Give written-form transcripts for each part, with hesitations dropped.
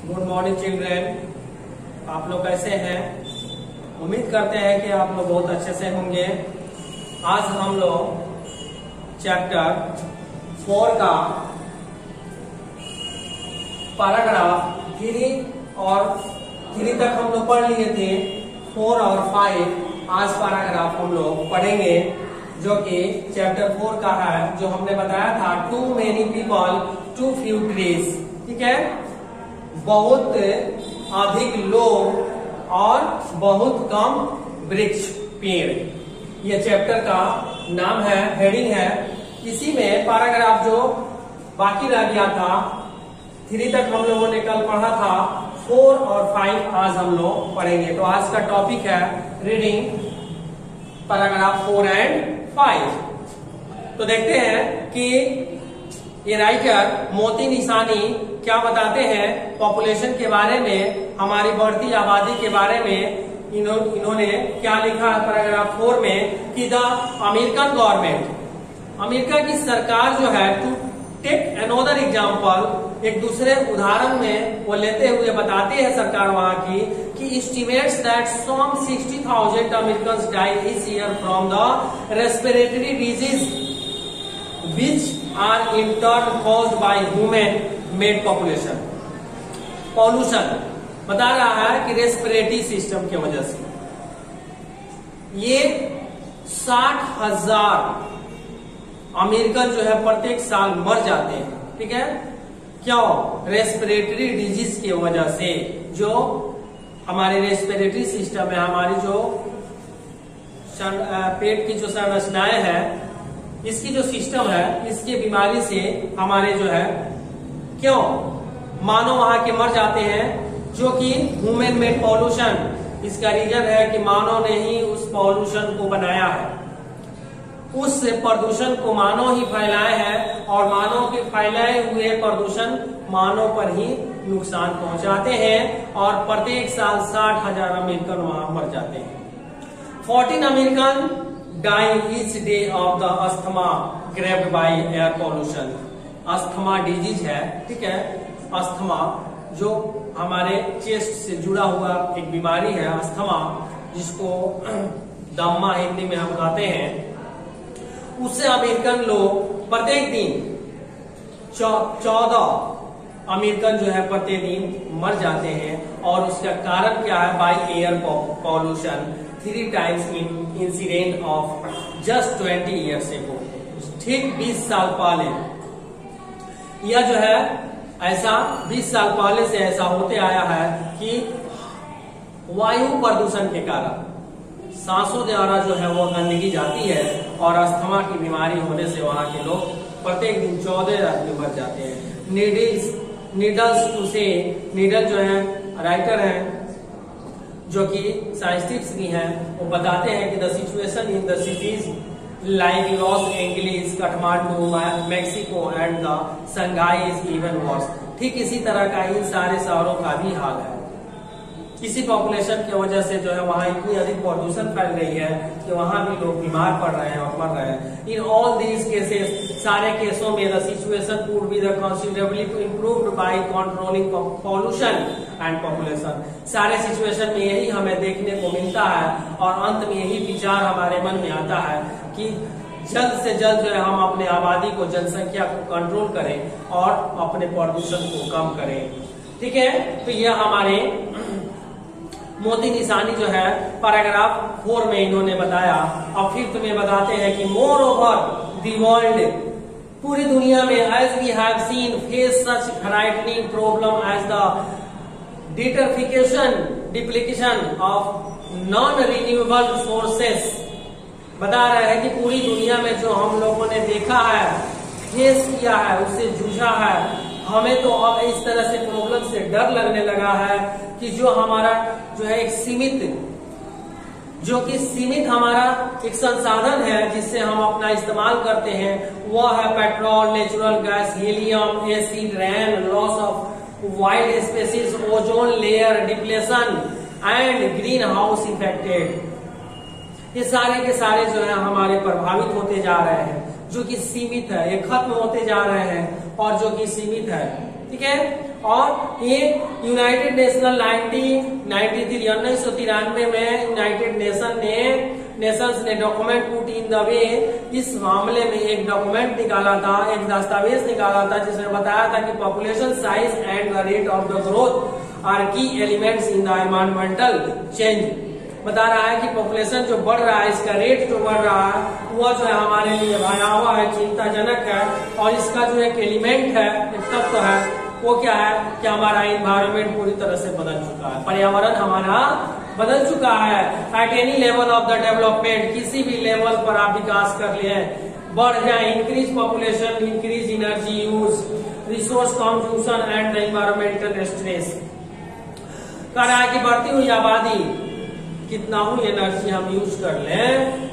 Good morning children. आप लोग कैसे हैं? उम्मीद करते हैं कि आप लोग बहुत अच्छे से होंगे। आज हम लोग चैप्टर 4 का पैराग्राफ 3 और 3 तक हम लोग पढ़ लिए थे। 4 और 5 आज पैराग्राफ हम लोग पढ़ेंगे, जो कि चैप्टर 4 का है, जो हमने बताया था too many people too few trees. ठीक है, बहुत अधिक लोग और बहुत कम वृक्ष पेड़, ये चैप्टर का नाम है, हेडिंग है। इसी में पैराग्राफ जो बाकी रह गया था 3 तक हम लोगों ने कल पढ़ा था, 4 और 5 आज हम लोग पढ़ेंगे। तो आज का टॉपिक है रीडिंग पैराग्राफ 4 एंड 5। तो देखते हैं कि ये राइटर मोती निशानी क्या बताते हैं पॉपुलेशन के बारे में, हमारी बढ़ती आबादी के बारे में। इन्होंने क्या लिखा है पैराग्राफ 4 में कि द अमेरिकन गवर्नमेंट, अमेरिका की सरकार जो है, टू टेक अनदर एग्जांपल, एक दूसरे उदाहरण में वो लेते हुए बताते हैं सरकार वहां की कि estimates that some 60,000 Americans die इस year from the respiratory disease which are in turn caused by human made pollution बता रहा है कि रेस्पिरेटरी सिस्टम की वजह से ये 60,000 अमेरिकन जो है प्रत्येक साल मर जाते हैं। ठीक है, क्यों? रेस्पिरेटरी डिजीज की वजह से। जो हमारे रेस्पिरेटरी सिस्टम है, हमारी जो पेट की जो संरचनाएं है, इसकी जो सिस्टम है, इसकी बीमारी से हमारे जो है, क्यों मानव वहां के मर जाते हैं, जो कि ह्यूमन मेड पॉल्यूशन। इसका रीजन है कि मानव ने ही उस पॉल्यूशन को बनाया है, उस प्रदूषण को मानव ही फैलाए हैं, और मानव के फैलाए हुए प्रदूषण मानव पर ही नुकसान पहुंचाते हैं, और प्रत्येक साल 60,000 अमेरिकन वहां मर जाते हैं। 14 American die each day of the asthma grabbed by air pollution। Asthma disease है, ठीक है, अस्थमा जो हमारे चेस्ट से जुड़ा हुआ एक बीमारी है, अस्थमा, जिसको दम्मा हिंदी में हम कहते हैं। उससे अमेरिकन लोग प्रत्येक दिन 14 अमेरिकन जो है प्रत्येक दिन मर जाते हैं। और उसका कारण क्या है? By air pollution 3 times incident of just 20 years ago। ठीक 20 साल पहले यह जो है ऐसा 20 साल पहले से ऐसा होते आया है कि वायु प्रदूषण के कारण सांसों द्वारा जो है वो गंदगी जाती है, और अस्थमा की बीमारी होने से वहां के लोग प्रत्येक दिन 14 आदमी मर जाते हैं। नीडल्स टू से, नीडल जो है राइटर है, जो कि साइंटिस्ट भी हैं, वो बताते हैं कि the situation in the cities like Los Angeles, Kathmandu, Mexico and the Shanghai is even worse. ठीक इसी तरह का इन सारे शहरों का भी हाल है। इसी पॉपुलेशन की वजह से जो है वहां इतनी अधिक प्रदूषण फैल रही है कि वहां भी लोग बीमार पड़ रहे हैं और मर रहे हैं। इन ऑल दीज केसेस, सारे केसों में the situation could be the considerably improved by controlling pollution and population. सारे सिचुएशन में यही हमें देखने को मिलता है, और अंत में यही विचार हमारे मन में आता है कि जल्द से जल्द जो है हम अपने आबादी को, जनसंख्या को कंट्रोल करें और अपने प्रदूषण को कम करें। ठीक है, तो यह हमारे मोती निशानी जो है पैराग्राफ 4 में इन्होंने बताया। अब 5th में बताते हैं कि मोर ओवर द वर्ल्ड, पूरी दुनिया में, as we have seen face such frightening problem as the depletion of non renewable sources. बता रहे हैं कि पूरी दुनिया में जो हम लोगों ने देखा है, फेस किया है, उससे जूझा है, हमें तो अब इस तरह से प्रॉब्लम से डर लगने लगा है कि जो हमारा जो है एक सीमित हमारा एक संसाधन है, जिससे हम अपना इस्तेमाल करते हैं, वह है petrol, natural gas, helium, acid rain, loss of wild species, ozone layer depletion and green house affected. ये सारे के सारे जो है हमारे प्रभावित होते जा रहे हैं, जो कि सीमित है, ये खत्म होते जा रहे हैं, और जो कि सीमित है। ठीक है। और ये यूनाइटेड नेशनल 1993 में यूनाइटेड नेशंस ने document put in the way, इस मामले में एक डॉक्यूमेंट निकाला था, एक दस्तावेज निकाला था जिसमें बताया था कि population size and the rate of the growth are key elements in the environmental change. बता रहा है कि पॉपुलेशन जो बढ़ रहा है, इसका रेट जो बढ़ रहा है वो जो है हमारे लिए भयावह है, चिंताजनक है। और इसका जो एक एलिमेंट है, एक तत्व है, वो क्या है कि हमारा इन्वायरमेंट पूरी तरह से बदल चुका है, पर्यावरण हमारा बदल चुका है। At any level of the development, किसी भी लेवल पर आप विकास कर लिए, बढ़ जाए, increase population, increase energy use, resource consumption and the environmental stress. कह रहा है कि बढ़ती हुई आबादी, कितना ही एनर्जी हम यूज कर लें,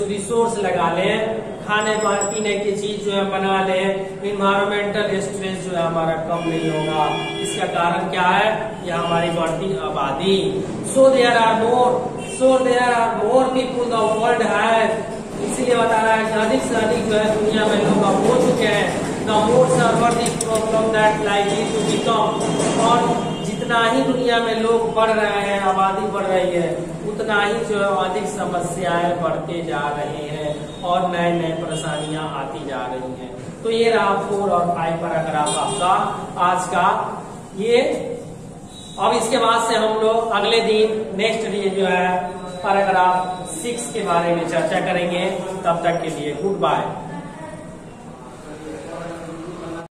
रिसोर्स लगा लें, खाने पीने की चीज जो है बना लें, इन्वायरमेंटल स्ट्रेस जो है हमारा कम नहीं होगा। इसका कारण क्या है? यह हमारी बढ़ती आबादी। So there are more people the world has, इसीलिए बता रहा है कि अधिक से अधिक जो है दुनिया में लोग अब हो चुके हैं। The more severe the problem that likely to become, और जितना ही दुनिया में लोग बढ़ रहे हैं, आबादी बढ़ रही है, उतना ही जो है अधिक समस्याएं बढ़ते जा रहे हैं और नए नए परेशानियां आती जा रही हैं। तो ये रहा 4 और 5 पैराग्राफ आपका आज का ये। अब इसके बाद से हम लोग अगले दिन नेक्स्ट डे जो है पैराग्राफ 6 के बारे में चर्चा करेंगे। तब तक के लिए गुड बाय।